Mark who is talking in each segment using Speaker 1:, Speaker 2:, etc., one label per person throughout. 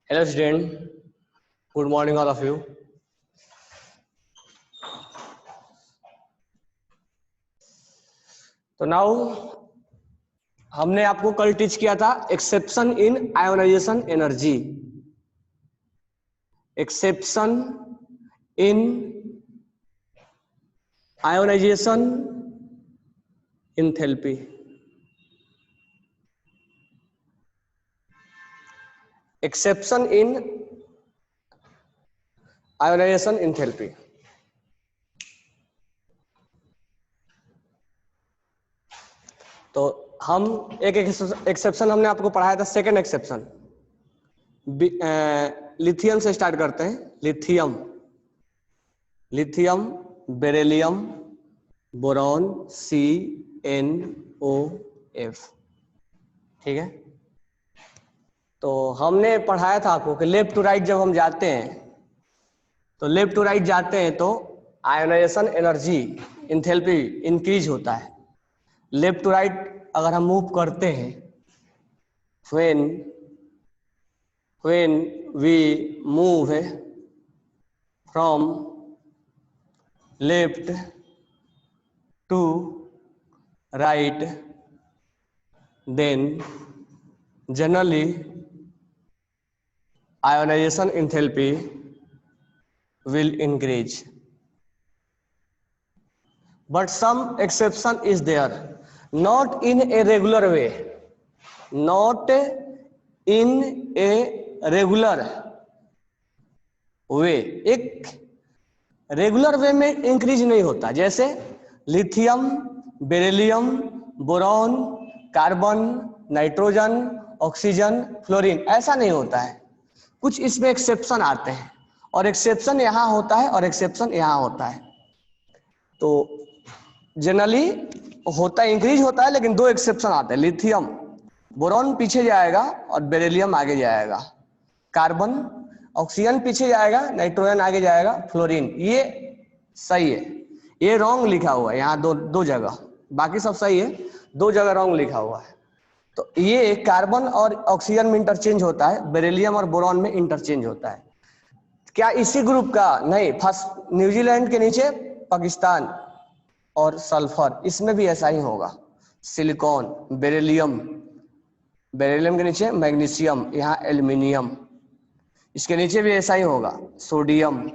Speaker 1: Hello student, good morning all of you. तो now हमने आपको कल टीच किया था exception in ionisation energy, exception in ionisation enthalpy. Exception in ionisation enthalpy. तो हम एक एक्सेप्शन हमने आपको पढ़ाया था, सेकंड एक्सेप्शन लिथियम से स्टार्ट करते हैं। Lithium, lithium, beryllium, boron, CnOF। ठीक है, तो हमने पढ़ाया था आपको कि लेफ्ट टू राइट जब हम जाते हैं तो लेफ्ट टू राइट जाते हैं तो आयोनाइजेशन एनर्जी एंथैल्पी इंक्रीज होता है। लेफ्ट टू राइट अगर हम मूव करते हैं, when we move from left to right, then generally ionization enthalpy will increase, but some exception is there, not in a regular way, not in a regular way। एक regular way में increase नहीं होता, जैसे lithium, beryllium, boron, carbon, nitrogen, oxygen, fluorine, ऐसा नहीं होता है। कुछ इसमें एक्सेप्शन आते हैं, और एक्सेप्शन यहां होता है और एक्सेप्शन यहां होता है। तो जनरली होता है, इंक्रीज होता है, लेकिन दो एक्सेप्शन आते हैं। लिथियम, बोरॉन पीछे जाएगा और बेरिलियम आगे जाएगा, कार्बन, ऑक्सीजन पीछे जाएगा, नाइट्रोजन आगे जाएगा, फ्लोरीन। ये सही है, ये रॉन्ग लिखा हुआ है यहाँ दो जगह, बाकी सब सही है, दो जगह रॉन्ग लिखा हुआ है। तो ये कार्बन और ऑक्सीजन में इंटरचेंज होता है, बेरिलियम और बोरॉन में इंटरचेंज होता है। क्या इसी ग्रुप का? नहीं, फर्स्ट न्यूजीलैंड के नीचे पाकिस्तान और सल्फर, इसमें भी ऐसा ही होगा। सिलिकॉन, बेरिलियम, बेरिलियम के नीचे मैग्नीशियम, यहाँ एल्युमिनियम, इसके नीचे भी ऐसा ही होगा। Sodium,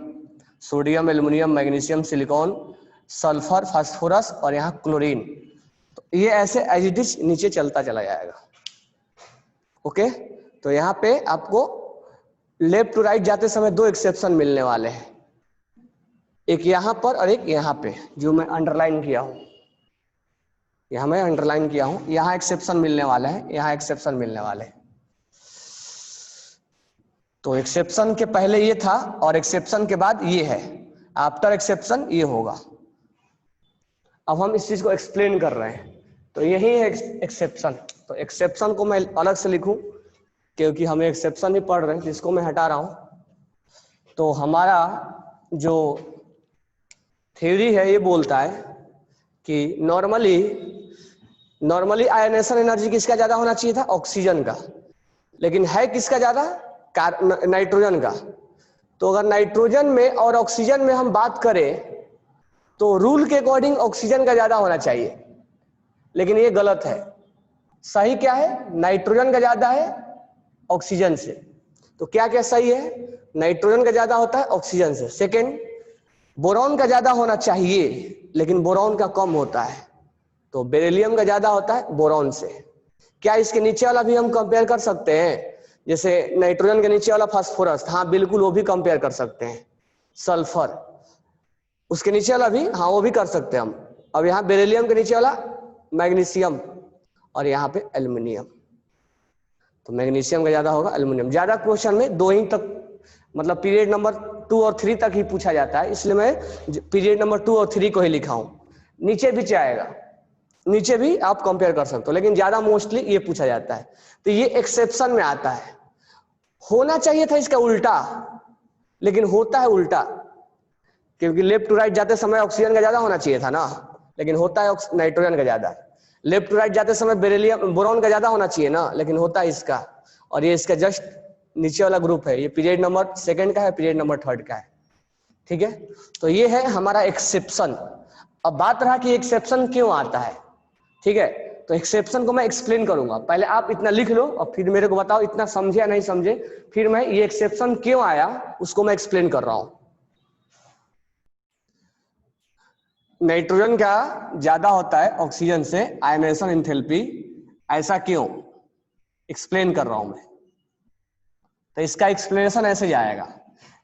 Speaker 1: sodium, aluminium, magnesium, silicon, sulphur, phosphorus और यहाँ क्लोरीन। तो ये ऐसे एज इट इज नीचे चलता चला जाएगा। ओके, तो यहाँ पे आपको लेफ्ट टू राइट जाते समय दो एक्सेप्शन मिलने वाले हैं, एक यहाँ पर और एक यहाँ पे, जो मैं अंडरलाइन किया हूं, यहाँ मैं अंडरलाइन किया हूं। यहाँ एक्सेप्शन मिलने वाला है, यहाँ एक्सेप्शन मिलने वाले हैं। तो एक्सेप्शन के पहले ये था और एक्सेप्शन के बाद ये है, आफ्टर एक्सेप्शन ये होगा। अब हम इस चीज को एक्सप्लेन कर रहे हैं, तो यही है एक्सेप्शन। तो एक्सेप्शन को मैं अलग से लिखूं, क्योंकि हम एक्सेप्शन ही पढ़ रहे हैं, जिसको मैं हटा रहा हूं। तो हमारा जो थ्योरी है ये बोलता है कि नॉर्मली आयोनाइजेशन एनर्जी किसका ज्यादा होना चाहिए था? ऑक्सीजन का, लेकिन है किसका ज्यादा? नाइट्रोजन का। तो अगर नाइट्रोजन में और ऑक्सीजन में हम बात करें तो रूल के अकॉर्डिंग ऑक्सीजन का ज्यादा होना चाहिए, लेकिन ये गलत है। सही क्या है? नाइट्रोजन का ज्यादा है ऑक्सीजन से। तो क्या क्या सही है? नाइट्रोजन का ज्यादा होता है ऑक्सीजन से। सेकेंड, बोरॉन का ज्यादा होना चाहिए, लेकिन बोरॉन का कम होता है। तो बेरिलियम का ज्यादा होता है बोरॉन से। क्या इसके नीचे वाला भी हम कंपेयर कर सकते हैं? जैसे नाइट्रोजन के नीचे वाला फास्फोरस, हाँ बिल्कुल वो भी कंपेयर कर सकते हैं। सल्फर, उसके नीचे वाला भी, हाँ वो भी कर सकते हैं हम। अब यहाँ बेरिलियम के नीचे वाला मैग्नीशियम और यहाँ पे एल्युमिनियम। तो मैग्नीशियम का ज्यादा होगा, एल्युमिनियम ज्यादा। क्वेश्चन में दो ही तक, मतलब पीरियड नंबर 2 और 3 तक ही पूछा जाता है, इसलिए मैं पीरियड नंबर 2 और 3 को ही लिखा हूं। नीचे भी चाहेगा, नीचे भी आप कंपेयर कर सकते हो, लेकिन ज्यादा मोस्टली ये पूछा जाता है। तो ये एक्सेप्शन में आता है। होना चाहिए था इसका उल्टा, लेकिन होता है उल्टा, क्योंकि लेफ्ट टू राइट जाते समय ऑक्सीजन का ज्यादा होना चाहिए था ना, लेकिन होता है नाइट्रोजन का ज्यादा। लेफ्ट टू राइट जाते समय बेरिलियम, बोरॉन का ज्यादा होना चाहिए ना, लेकिन होता है इसका। और ये इसका जस्ट नीचे वाला ग्रुप है, ये पीरियड नंबर सेकंड का है, पीरियड नंबर थर्ड का है, ठीक है। तो ये है हमारा एक्सेप्शन। अब बात रहा कि एक्सेप्शन क्यों आता है, ठीक है। तो एक्सेप्शन को मैं एक्सप्लेन करूंगा, पहले आप इतना लिख लो और फिर मेरे को बताओ इतना समझे या नहीं समझे, फिर मैं ये एक्सेप्शन क्यों आया उसको मैं एक्सप्लेन कर रहा हूं। नाइट्रोजन का ज्यादा होता है ऑक्सीजन से आयनाइजेशन एंथैल्पी, ऐसा क्यों एक्सप्लेन कर रहा हूं मैं। तो इसका एक्सप्लेनेशन ऐसे जाएगा,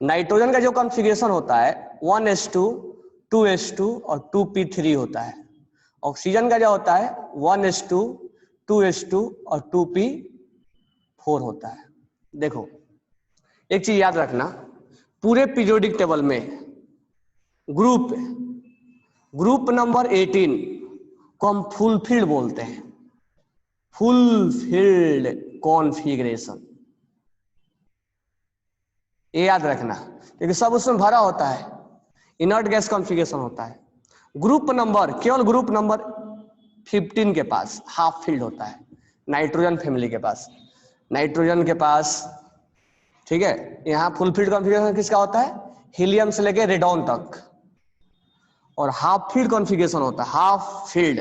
Speaker 1: नाइट्रोजन का जो कॉन्फ़िगरेशन होता है 1s2 2s2 और 2p3 होता है। ऑक्सीजन का जो होता है 1s2 2s2 और 2p4 होता है। देखो एक चीज याद रखना, पूरे पीरियोडिक टेबल में ग्रुप नंबर 18 को हम फुलफिल्ड बोलते हैं, फुलफिल्ड कॉन्फ़िगरेशन, ये याद रखना क्योंकि सब उसमें भरा होता है, इनर्ट गैस कॉन्फ़िगरेशन होता है। ग्रुप नंबर, केवल ग्रुप नंबर 15 के पास हाफ फील्ड होता है, नाइट्रोजन फैमिली के पास, नाइट्रोजन के पास, ठीक है। यहाँ फुल फील्ड कॉन्फ़िगरेशन किसका होता है, हीलियम से लेके रेडॉन तक, और हाफ फील्ड कॉन्फ़िगरेशन होता है, हाफ फील्ड।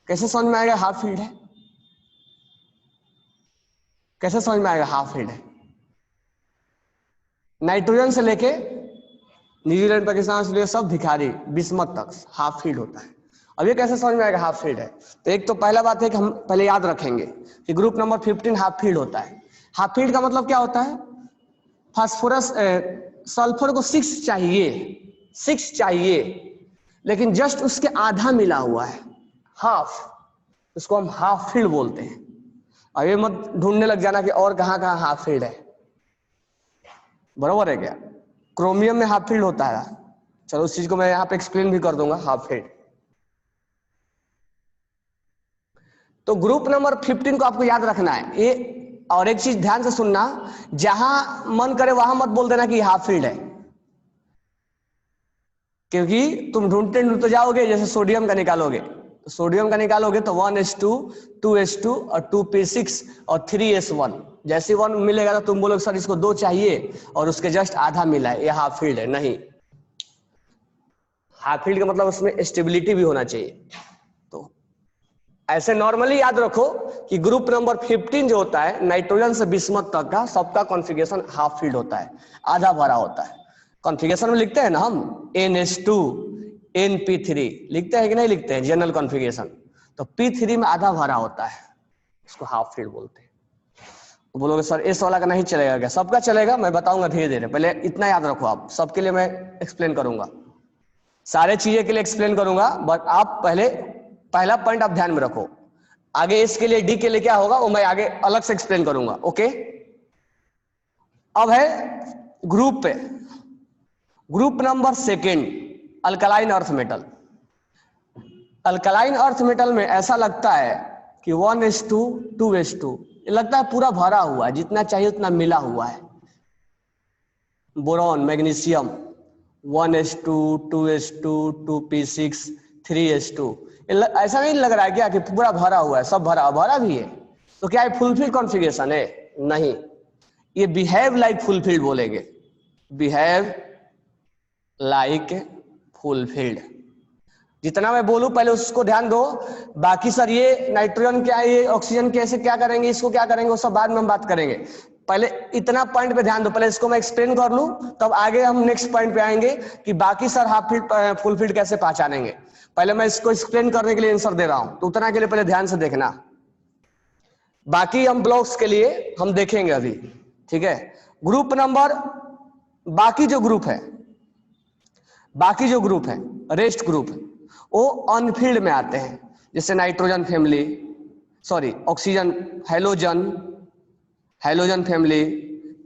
Speaker 1: कैसे समझ में आएगा हाफ फील्ड है, कैसे समझ में आएगा हाफ फील्ड है। नाइट्रोजन से लेके न्यूजीलैंड पाकिस्तान से लेके सब भिखारी बिस्मत तक हाफ फील्ड होता है। अब ये कैसे समझ में आएगा हाफ फील्ड है, तो एक तो पहला बात है कि हम पहले याद रखेंगे कि ग्रुप नंबर 15 हाफ फील्ड होता है। हाफ फील्ड का मतलब क्या होता है, फास्फोरस सल्फर को 6 चाहिए लेकिन जस्ट उसके आधा मिला हुआ है, हाफ, उसको हम हाफ फील्ड बोलते हैं। अब ये मत ढूंढने लग जाना कि और कहाँ कहाँ हाफ फील्ड है, बरोबर है क्या। क्रोमियम में हाफ फील्ड होता है, चलो उस चीज को मैं यहाँ पे एक्सप्लेन भी कर दूंगा हाफ फील्ड। तो ग्रुप नंबर 15 को आपको याद रखना है ये, और एक चीज ध्यान से सुनना, जहां मन करे वहां मत बोल देना कि हाफ फील्ड है, क्योंकि तुम ढूंढते ढूंढते जाओगे, जैसे सोडियम का निकालोगे, तो सोडियम का निकालोगे तो 1s2 2s2 और 2p6 और 3s1, जैसे 1 मिलेगा तो तुम बोलोगे सर इसको 2 चाहिए और उसके जस्ट आधा मिला है, ये हाफ फील्ड है। नहीं, हाफ फील्ड का मतलब उसमें स्टेबिलिटी भी होना चाहिए। तो ऐसे नॉर्मली याद रखो कि ग्रुप नंबर 15 जो होता है नाइट्रोजन से बिस्मत तक का, सबका कॉन्फ़िगरेशन हाफ फील्ड होता है, आधा भरा होता है। कॉन्फ़िगरेशन में लिखते हैं ना हम NH2 NP3 लिखते हैं कि नहीं लिखते हैं जनरल कॉन्फ़िगरेशन, तो P3 में आधा भरा होता है, इसको हाफ फील्ड बोलते हैं। तो बोलोगे सर इस वाला का नहीं चलेगा क्या, सबका चलेगा, मैं बताऊंगा धीरे धीरे, पहले इतना याद रखो आप, सबके लिए मैं एक्सप्लेन करूंगा, सारे चीजें के लिए एक्सप्लेन करूंगा, बट आप पहले पहला पॉइंट आप ध्यान में रखो, आगे इसके लिए डी के लिए क्या होगा वो मैं आगे अलग से एक्सप्लेन करूंगा, ओके। अब है ग्रुप पे, group number second alkaline earth metal. Alkaline earth metal में ऐसा लगता है कि 1s2 2s2, ये लगता है पूरा भरा हुआ है, जितना चाहिए उतना मिला हुआ है। Boron magnesium 1s2 2s2 2p6 3s2, ऐसा नहीं लग रहा है क्या कि पूरा भरा हुआ है, सब भरा भरा भी है, तो क्या ये फुलफिल कॉन्फ़िगरेशन है, नहीं, ये बिहेव लाइक फुलफिल्ड बोलेंगे, बिहेव लाइक फुलफिल्ड। जितना मैं बोलूं पहले उसको ध्यान दो, बाकी सर ये नाइट्रोजन क्या है, ये ऑक्सीजन कैसे क्या करेंगे, इसको क्या करेंगे, वो सब बाद में हम बात करेंगे, पहले इतना पॉइंट पे ध्यान दो, पहले इसको मैं एक्सप्लेन कर लूं तब आगे हम नेक्स्ट पॉइंट पे आएंगे कि बाकी sir half field full field कैसे पहचानेंगे। पहले मैं इसको एक्सप्लेन करने के लिए आंसर दे रहा हूं, तो उतना के लिए पहले ध्यान से देखना, बाकी हम ब्लॉक्स के लिए हम देखेंगे अभी, ठीक है। ग्रुप नंबर, बाकी जो ग्रुप है, बाकी जो ग्रुप है रेस्ट ग्रुप वो अनफील्ड में आते हैं, जैसे nitrogen family, sorry oxygen, halogen, halogen family,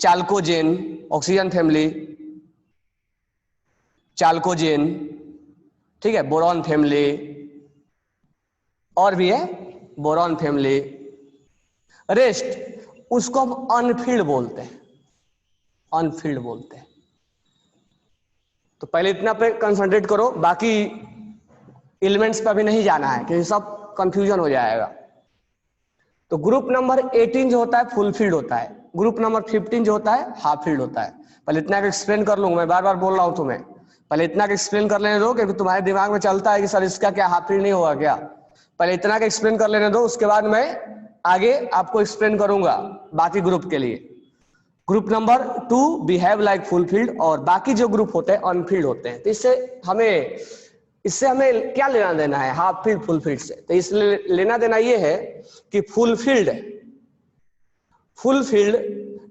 Speaker 1: chalcogen, oxygen family, chalcogen, ठीक है, बोरॉन फैमिली, और भी है बोरॉन फैमिली, रेस्ट उसको हम अनफील्ड बोलते हैं, अनफील्ड बोलते हैं। तो पहले इतना पे कंसंट्रेट करो, बाकी एलिमेंट्स पे अभी नहीं जाना है क्योंकि सब कंफ्यूजन हो जाएगा। तो ग्रुप नंबर 18 जो होता है फुलफिल्ड होता है, ग्रुप नंबर 15 जो होता है हाफ फील्ड होता है। पहले इतना एक्सप्लेन कर लूंगा, मैं बार बार बोल रहा हूं तुम्हें, पहले इतना एक्सप्लेन कर लेने दो कि तुम्हारे दिमाग में चलता है कि सर इसका क्या हाफ फील्ड नहीं होगा क्या। पहले इतना एक्सप्लेन कर लेने दो, उसके बाद मैं आगे आपको एक्सप्लेन करूंगा बाकी ग्रुप के लिए। Group number 2 behave like full field, और बाकी जो ग्रुप होते हैं अनफील्ड होते हैं। तो इससे हमें क्या लेना देना है हाफ फील्ड फुल फील्ड से? तो इसलिए लेना देना ये है कि फुल फील्ड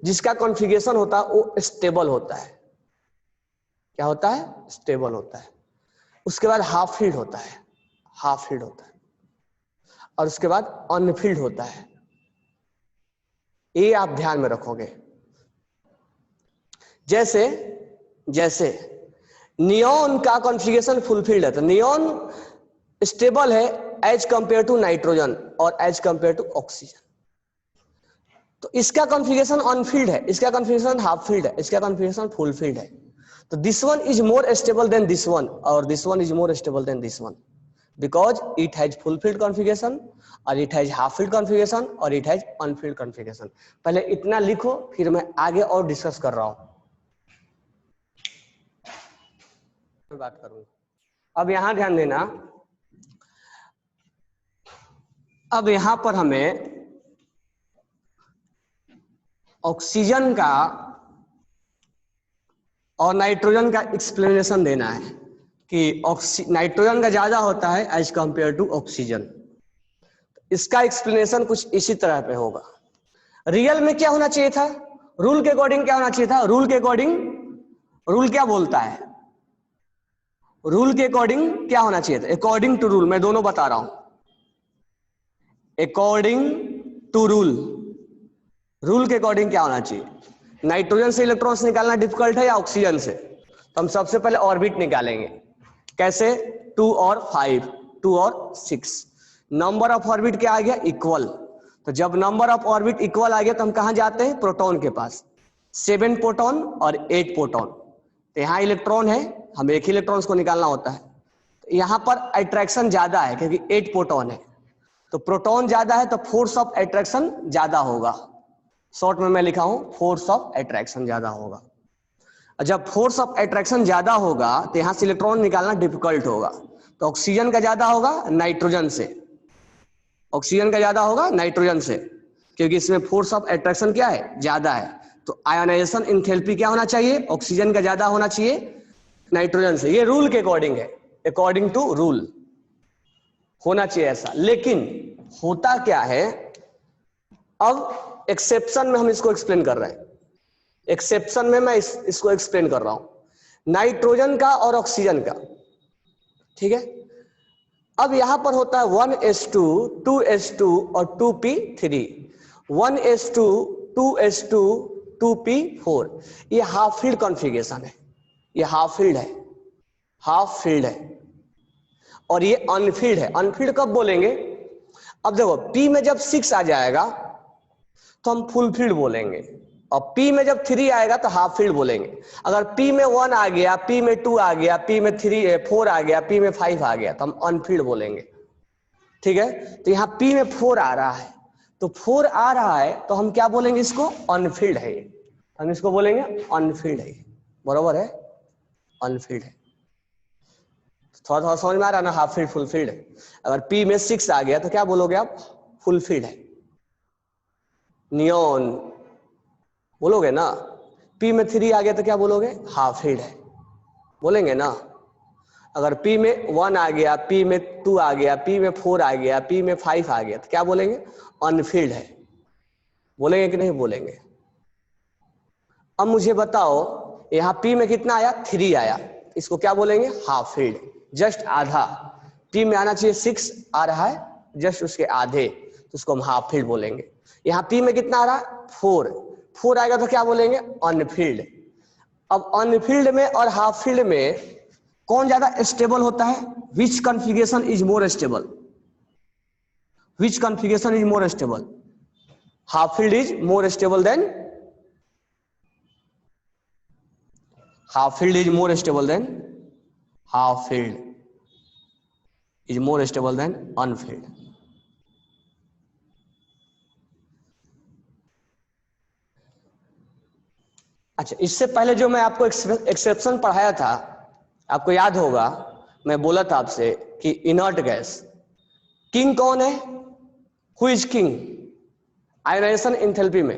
Speaker 1: जिसका कॉन्फ़िगरेशन होता है वो स्टेबल होता है। क्या होता है? स्टेबल होता है। उसके बाद हाफ फील्ड होता है, और उसके बाद अनफील्ड होता है। ये आप ध्यान में रखोगे। जैसे नियॉन का कॉन्फ़िगरेशन फुलफिल्ड है, तो नियॉन स्टेबल है एज कंपेयर टू नाइट्रोजन और एज कंपेयर टू ऑक्सीजन। तो इसका कॉन्फ़िगरेशन अनफील्ड है, इसका कॉन्फ़िगरेशन हाफ फील्ड है, इसका कॉन्फ़िगरेशन फुल फील्ड है। तो this one is more stable than this one, और this one is more stable than this one, because it has fulfilled configuration, और it has half filled configuration, और it has unfilled configuration. पहले इतना लिखो, फिर मैं आगे और डिस्कस कर रहा हूं, बात करूंगा। अब यहां ध्यान देना, अब यहां पर हमें ऑक्सीजन का और नाइट्रोजन का एक्सप्लेनेशन देना है कि नाइट्रोजन का ज्यादा होता है एज कंपेयर टू ऑक्सीजन। इसका एक्सप्लेनेशन कुछ इसी तरह पे होगा। रियल में क्या होना चाहिए था? रूल के अकॉर्डिंग क्या होना चाहिए था? रूल के अकॉर्डिंग, रूल क्या बोलता है? रूल के अकॉर्डिंग क्या होना चाहिए था? अकॉर्डिंग टू रूल, मैं दोनों बता रहा हूं। अकॉर्डिंग टू रूल, रूल के अकॉर्डिंग क्या होना चाहिए? नाइट्रोजन से इलेक्ट्रॉन्स निकालना डिफिकल्ट है या ऑक्सीजन से? तो हम सबसे पहले ऑर्बिट निकालेंगे। कैसे? 2 और 5, 2 और 6। नंबर ऑफ ऑर्बिट क्या आ गया? इक्वल। तो जब नंबर ऑफ ऑर्बिट इक्वल आ गया तो हम कहां जाते हैं? प्रोटॉन के पास। 7 प्रोटॉन और 8 प्रोटॉन। तो यहां इलेक्ट्रॉन है, हमें एक ही इलेक्ट्रॉन्स को निकालना होता है। तो यहां पर अट्रैक्शन ज्यादा है क्योंकि 8 प्रोटॉन है, तो प्रोटॉन ज्यादा है तो फोर्स ऑफ अट्रैक्शन ज्यादा होगा। शॉर्ट में मैं लिखा हूं फोर्स ऑफ अट्रैक्शन ज्यादा होगा। जब फोर्स ऑफ अट्रैक्शन ज्यादा होगा तो यहां से इलेक्ट्रॉन निकालना डिफिकल्ट होगा। तो ऑक्सीजन का ज्यादा होगा नाइट्रोजन से, ऑक्सीजन का ज्यादा होगा नाइट्रोजन से, क्योंकि इसमें फोर्स ऑफ अट्रैक्शन क्या है? ज्यादा है। तो आयोनाइजेशन एंथैल्पी क्या होना चाहिए? ऑक्सीजन का ज्यादा होना चाहिए नाइट्रोजन से। ये रूल के अकॉर्डिंग है, अकॉर्डिंग टू रूल होना चाहिए ऐसा। लेकिन होता क्या है, अब एक्सेप्शन में हम इसको एक्सप्लेन कर रहे हैं। एक्सेप्शन में मैं इसको एक्सप्लेन कर रहा हूं, नाइट्रोजन का और ऑक्सीजन का। ठीक है, अब यहां पर होता है 1s2, 2s2 और 2p3। 1s2, 2s2, 2p4। ये हाफ फील्ड कॉन्फ़िगरेशन है, ये हाफ फील्ड है, हाफ फील्ड है। और ये अनफील्ड है। अनफील्ड कब बोलेंगे? अब देखो p में जब 6 आ जाएगा तो हम फुल फील्ड बोलेंगे, और p में जब 3 आएगा तो हाफ फील्ड बोलेंगे। अगर p में 1 आ गया, p में 2 आ गया, p में 4 आ गया, p में 5 आ गया तो हम अनफील्ड बोलेंगे। ठीक है, तो यहाँ p में 4 आ रहा है, तो 4 आ रहा है तो हम क्या बोलेंगे? इसको अनफील्ड है। हम इसको बोलेंगे अनफील्ड है। बरोबर है, अनफील्ड है। थोड़ा थोड़ा समझ में आ रहा है ना? Half field full field. अगर p में 6 आ गया तो क्या बोलोगे आप? फुल फील्ड है। नियॉन बोलोगे ना? p में 3 आ गया तो क्या बोलोगे? हाफ फील्ड है, बोलेंगे ना? अगर p में 1 आ गया, p में 2 आ गया, p में 4 आ गया, p में 5 आ गया तो क्या बोलेंगे? अनफील्ड है। बोलेंगे कि नहीं बोलेंगे? अब मुझे बताओ, यहाँ p में कितना आया? 3 आया, इसको क्या बोलेंगे? हाफ फील्ड, जस्ट आधा। p में आना चाहिए 6, आ रहा है जस्ट उसके आधे, तो उसको हम हाफ फील्ड बोलेंगे। यहाँ p में कितना आ रहा है? 4 आएगा तो क्या बोलेंगे? अनफील्ड। अब अनफील्ड में और हाफ फील्ड में कौन ज्यादा स्टेबल होता है? Which configuration is more stable? Which configuration is more stable? Half filled is more stable than, half filled is more stable than, half filled is more stable than unfilled. अच्छा, इससे पहले जो मैं आपको एक्सेप्शन पढ़ाया था, आपको याद होगा, मैं बोला था आपसे कि इनर्ट गैस किंग कौन है? Who is king ionisation enthalpy में?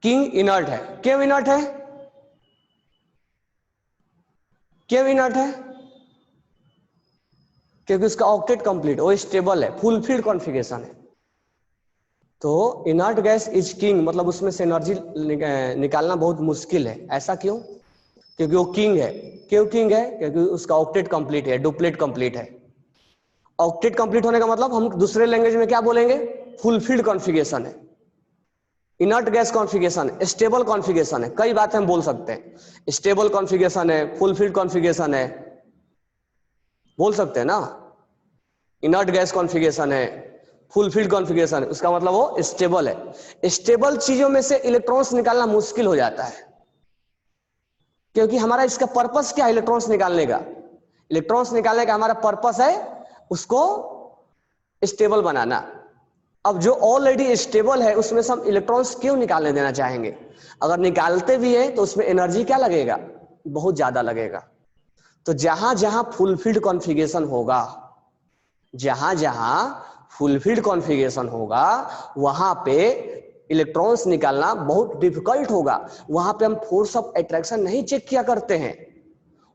Speaker 1: किंग इनर्ट है। क्यों इनर्ट है? क्यों इनर्ट है? क्योंकि उसका ऑक्टेट कंप्लीट, वो स्टेबल है, फुलफिल्ड कॉन्फ़िगरेशन है। तो इनर्ट गैस इज किंग, मतलब उसमें से एनर्जी निकालना बहुत मुश्किल है। ऐसा क्यों? क्योंकि वो किंग है। क्यों किंग है? क्योंकि उसका ऑक्टेट कंप्लीट है, डुप्लेट कंप्लीट है। ऑक्टेट कंप्लीट होने का मतलब हम दूसरे लैंग्वेज में क्या बोलेंगे? फुलफिल्ड कॉन्फ़िगरेशन है। Inert gas configuration stable configuration है। कई बातें हम बोल सकते हैं, स्टेबल कॉन्फ़िगरेशन है, फुलफिल्ड कॉन्फ़िगरेशन है, बोल सकते हैं ना। इनर्ट गैस कॉन्फ़िगरेशन है, फुलफिल्ड कॉन्फ़िगरेशन है, उसका मतलब वो स्टेबल है। स्टेबल चीजों में से इलेक्ट्रॉन्स निकालना मुश्किल हो जाता है, क्योंकि हमारा इसका पर्पस क्या है? इलेक्ट्रॉन्स निकालने का, इलेक्ट्रॉन्स निकालने का हमारा पर्पस है उसको स्टेबल बनाना। अब जो ऑलरेडी स्टेबल है उसमें से हम इलेक्ट्रॉन्स क्यों निकालने देना चाहेंगे? अगर निकालते भी है तो उसमें एनर्जी क्या लगेगा? बहुत ज्यादा लगेगा। तो जहां जहां फुलफिल्ड कॉन्फ़िगरेशन होगा, जहां जहां फुलफिल्ड कॉन्फ़िगरेशन होगा, वहां पे इलेक्ट्रॉन्स निकालना बहुत डिफिकल्ट होगा। वहां पे हम फोर्स ऑफ अट्रैक्शन नहीं चेक किया करते हैं,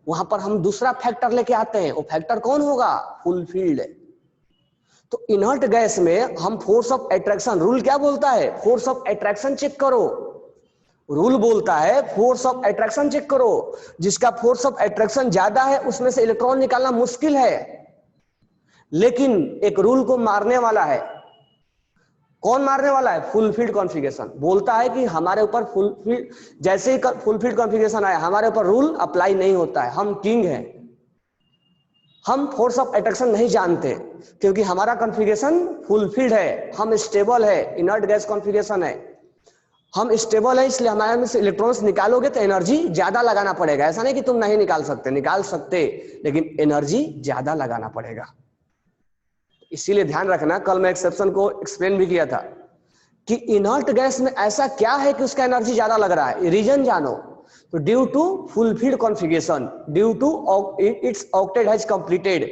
Speaker 1: वहां पर हम दूसरा फैक्टर लेके आते हैं। वो फैक्टर कौन होगा? फुलफिल्ड। तो इनर्ट गैस में हम फोर्स ऑफ अट्रैक्शन, रूल क्या बोलता है? फोर्स ऑफ अट्रैक्शन चेक करो। रूल बोलता है फोर्स ऑफ अट्रैक्शन चेक करो। जिसका फोर्स ऑफ अट्रैक्शन ज्यादा है उसमें से इलेक्ट्रॉन निकालना मुश्किल है, लेकिन एक रूल को मारने वाला है। कौन मारने वाला है? फुलफिल्ड कॉन्फ़िगरेशन बोलता है कि हमारे ऊपर फुलफिल्ड, जैसे ही फुलफिल्ड कॉन्फ़िगरेशन आया हमारे ऊपर रूल अप्लाई नहीं होता है, हम किंग हैं। हम फोर्स ऑफ अट्रैक्शन नहीं जानते क्योंकि हमारा कॉन्फ़िगरेशन फुलफिल्ड है, हम स्टेबल है, इनर्ट गैस कॉन्फ़िगरेशन है, हम स्टेबल है, इसलिए हमारे में से इलेक्ट्रॉन्स निकालोगे तो एनर्जी ज्यादा लगाना पड़ेगा। ऐसा नहीं कि तुम नहीं निकाल सकते, निकाल सकते, लेकिन एनर्जी ज्यादा लगाना पड़ेगा। इसीलिए ध्यान रखना, कल मैं एक्सेप्शन को एक्सप्लेन भी किया था कि इनर्ट गैस में ऐसा क्या है कि उसका एनर्जी ज्यादा लग रहा है, रीजन जानो। तो due to fulfilled configuration, due to its octet has completed,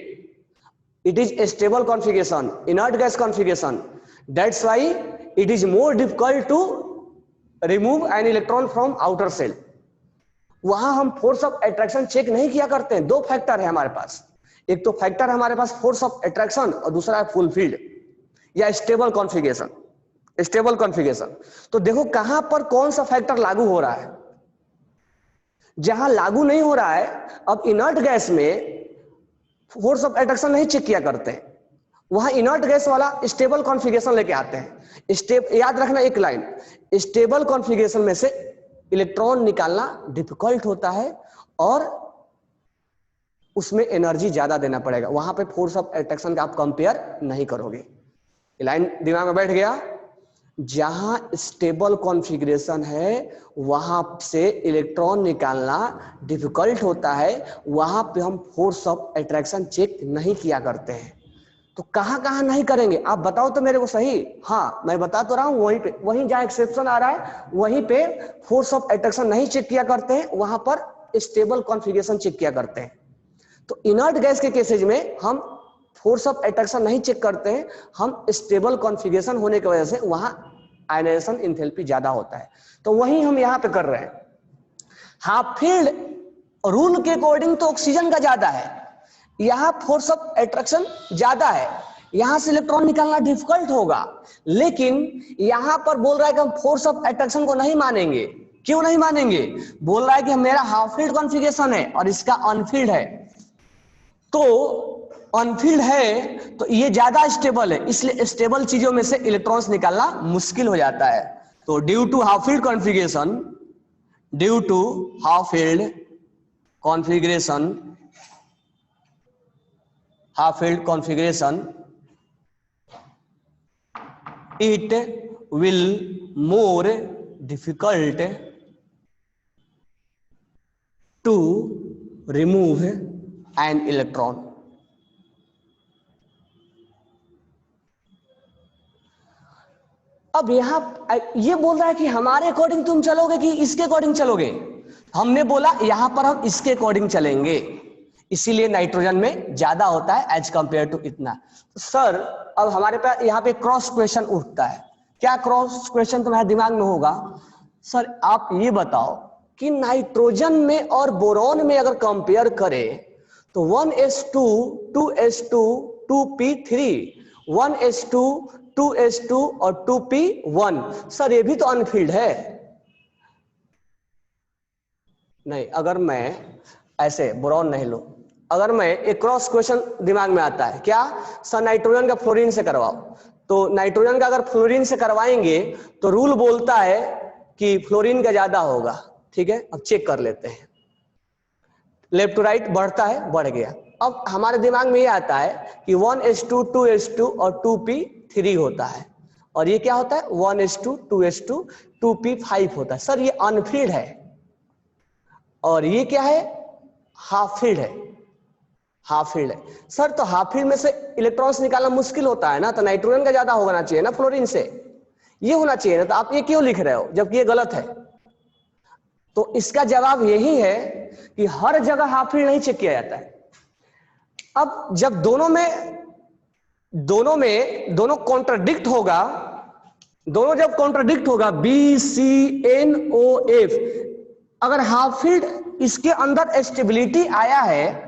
Speaker 1: it is a stable configuration, inert gas configuration, that's why it is more difficult to remove an electron from outer shell. वहां हम force of attraction check नहीं किया करते हैं। दो factor है हमारे पास, एक तो फैक्टर हमारे पास फोर्स ऑफ अट्रैक्शन और दूसरा है फुलफिल्ड या स्टेबल कॉन्फ़िगरेशन। स्टेबल कॉन्फ़िगरेशन तो देखो कहां पर कौन सा फैक्टर लागू हो रहा है। जहां लागू नहीं हो रहा है, अब इनर्ट गैस में फोर्स ऑफ अट्रैक्शन नहीं चेक किया करते हैं, वहां इनर्ट गैस वाला स्टेबल कॉन्फ़िगरेशन लेके आते हैं। याद रखना एक लाइन, स्टेबल कॉन्फ़िगरेशन में से इलेक्ट्रॉन निकालना डिफिकल्ट होता है और उसमें एनर्जी ज्यादा देना पड़ेगा। वहां पे फोर्स ऑफ अट्रैक्शन का आप कंपेयर नहीं करोगे। लाइन दिमाग में बैठ गया? जहां स्टेबल कॉन्फ़िगरेशन है वहां से इलेक्ट्रॉन निकालना डिफिकल्ट होता है, वहां पे हम फोर्स ऑफ अट्रैक्शन चेक नहीं किया करते हैं। तो कहां कहां नहीं करेंगे आप बताओ तो मेरे को सही। हाँ मैं बता तो रहा हूं, वहीं पे, वहीं जहां एक्सेप्शन आ रहा है वहीं पे फोर्स ऑफ अट्रैक्शन नहीं चेक किया करते हैं, वहां पर स्टेबल कॉन्फ़िगरेशन चेक किया करते हैं। तो इनर्ट गैस के केसेज में हम फोर्स ऑफ अट्रैक्शन नहीं चेक करते हैं, हम स्टेबल कॉन्फ़िगरेशन होने की वजह से वहां आयनाइजेशन एंथैल्पी ज्यादा होता है। तो वही हम यहां पे कर रहे हैं। हाफ फील्ड रूल के अकॉर्डिंग तो ऑक्सीजन का ज्यादा है, यहां फोर्स ऑफ अट्रैक्शन ज्यादा है, यहां से इलेक्ट्रॉन निकालना डिफिकल्ट होगा, लेकिन यहां पर बोल रहा है कि हम फोर्स ऑफ अट्रैक्शन को नहीं मानेंगे। क्यों नहीं मानेंगे? बोल रहा है कि मेरा हाफ फील्ड कॉन्फ़िगरेशन है और इसका अनफील्ड है, तो अनफील्ड है तो ये ज्यादा स्टेबल है, इसलिए स्टेबल चीजों में से इलेक्ट्रॉन्स निकालना मुश्किल हो जाता है। तो due to half filled configuration, due to half filled configuration, half field configuration, it will more difficult to remove an electron. अब यहाँ ये बोल रहा है कि हमारे अकॉर्डिंग तुम चलोगे कि इसके अकॉर्डिंग चलोगे। हमने बोला यहां पर हम इसके अकॉर्डिंग चलेंगे, इसीलिए नाइट्रोजन में ज्यादा होता है एज कंपेयर टू इतना। तो सर अब हमारे पास यहाँ पे क्रॉस क्वेश्चन उठता है। क्या क्रॉस क्वेश्चन तुम्हारे दिमाग में होगा? सर आप ये बताओ कि नाइट्रोजन में और बोरॉन में अगर कंपेयर करें तो 1s2 2s2 2p3, 1s2 2s2 और 2p1, सर ये भी तो अनफिल्ड है। नहीं, अगर मैं ऐसे बोरॉन नहीं लो, अगर मैं एक क्रॉस क्वेश्चन दिमाग में आता है, क्या सर नाइट्रोजन का फ्लोरीन से करवाओ, तो नाइट्रोजन का अगर फ्लोरीन से करवाएंगे तो रूल बोलता है कि फ्लोरीन का ज्यादा होगा। ठीक है, अब चेक कर लेते हैं। लेफ्ट टू राइट बढ़ता है, बढ़ गया। अब हमारे दिमाग में ये आता है कि 1s2 2s2 और 2p3 होता है, और ये क्या होता है 1s2 2s2 2p5 होता है। सर ये अनफिल्ड है, और ये क्या है हाफ फील्ड है, हाफ फील्ड है। सर तो हाफ फील्ड में से इलेक्ट्रॉन्स निकालना मुश्किल होता है ना, तो नाइट्रोजन का ज्यादा होना चाहिए ना फ्लोरीन से, ये होना चाहिए ना, तो आप ये क्यों लिख रहे हो जबकि ये गलत है? तो इसका जवाब यही है कि हर जगह हाफ फील्ड नहीं चेक किया जाता है। अब जब दोनों कॉन्ट्राडिक्ट होगा, दोनों जब कॉन्ट्राडिक्ट होगा BCNOF, अगर हाफ फील्ड इसके अंदर स्टेबिलिटी आया है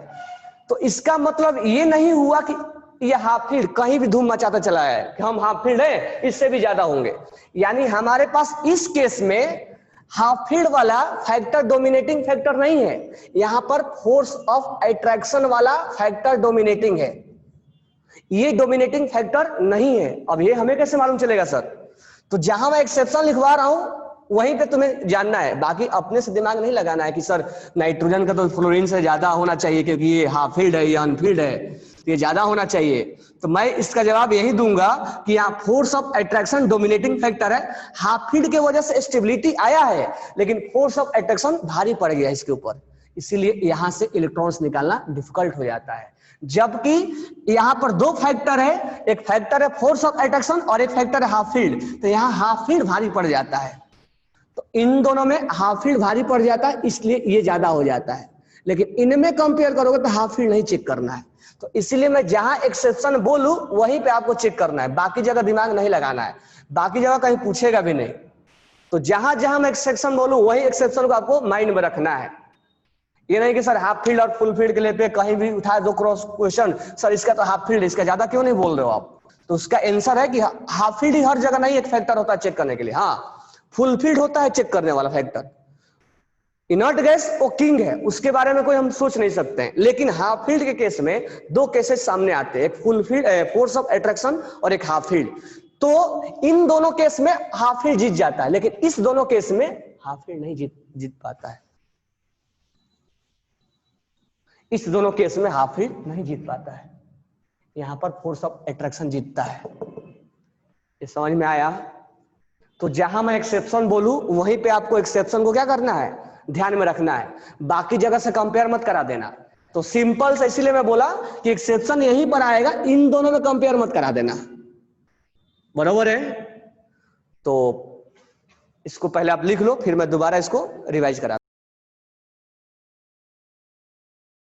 Speaker 1: तो इसका मतलब ये नहीं हुआ कि ये हाफ फील्ड कहीं भी धूम मचाता चला है कि हम हाफ फील्ड है, इससे भी ज्यादा होंगे। यानी हमारे पास इस केस में हाफ फील्ड वाला फैक्टर डोमिनेटिंग फैक्टर नहीं है, यहां पर फोर्स ऑफ अट्रैक्शन वाला फैक्टर डोमिनेटिंग है, ये डोमिनेटिंग फैक्टर नहीं है। अब ये हमें कैसे मालूम चलेगा सर? तो जहां मैं एक्सेप्शन लिखवा रहा हूं वहीं पे तुम्हें जानना है, बाकी अपने से दिमाग नहीं लगाना है कि सर नाइट्रोजन का तो फ्लोरीन से ज्यादा होना चाहिए क्योंकि ये हाफ फील्ड है, ये अनफील्ड है, ये ज्यादा होना चाहिए। तो मैं इसका जवाब यही दूंगा कि यहाँ force of attraction dominating factor है, हाफ फील्ड की वजह से स्टेबिलिटी आया है लेकिन फोर्स ऑफ अट्रैक्शन भारी पड़ गया इसके ऊपर, इसीलिए यहां से इलेक्ट्रॉन्स निकालना डिफिकल्ट हो जाता है। जबकि यहां पर दो फैक्टर है, एक फैक्टर है फोर्स ऑफ अट्रैक्शन और एक फैक्टर है हाफ फील्ड, तो यहां हाफ फील्ड भारी पड़ जाता है। तो इन दोनों में हाफ फील्ड भारी पड़ जाता है, इसलिए ये ज्यादा हो जाता है। लेकिन इनमें कंपेयर करोगे तो हाफ फील्ड नहीं चेक करना है। तो इसलिए मैं जहां एक्सेप्शन बोलूं वहीं पे आपको चेक करना है, बाकी जगह दिमाग नहीं लगाना है, बाकी जगह कहीं पूछेगा भी नहीं। तो जहां जहां मैं एक्सेप्शन बोलूं वही एक्सेप्शन को आपको माइंड में रखना है। ये नहीं कि सर हाफ फील्ड और फुल फील्ड के लिए पे कहीं भी उठाए दो क्रॉस क्वेश्चन, सर इसका तो हाफ फील्ड, इसका ज्यादा क्यों नहीं बोल रहे हो आप? तो उसका आंसर है कि हाफ फील्ड ही हर जगह नहीं एक फैक्टर होता है चेक करने के लिए। हाँ, फुल फील्ड होता है चेक करने वाला फैक्टर। इनर्ट गैस वो किंग है, उसके बारे में कोई हम सोच नहीं सकते हैं। लेकिन हाफ फील्ड के केस में दो केसेस सामने आते हैं, एक full field force of attraction और एक हाफ फील्ड। तो इन दोनों केस में हाफ फील्ड जीत जाता है, लेकिन इस दोनों केस में हाफ फील्ड नहीं जीत पाता है। इस दोनों केस में हाफ फील्ड नहीं जीत पाता है, यहां पर फोर्स ऑफ अट्रैक्शन जीतता है। ये समझ में आया? तो जहां मैं एक्सेप्शन बोलूं वहीं पे आपको एक्सेप्शन को क्या करना है, ध्यान में रखना है, बाकी जगह से कंपेयर मत करा देना। तो सिंपल से इसीलिए मैं बोला कि एक्सेप्शन यहीं पर आएगा, इन दोनों में कंपेयर मत करा देना, बराबर है? तो इसको पहले आप लिख लो, फिर मैं दोबारा इसको रिवाइज करा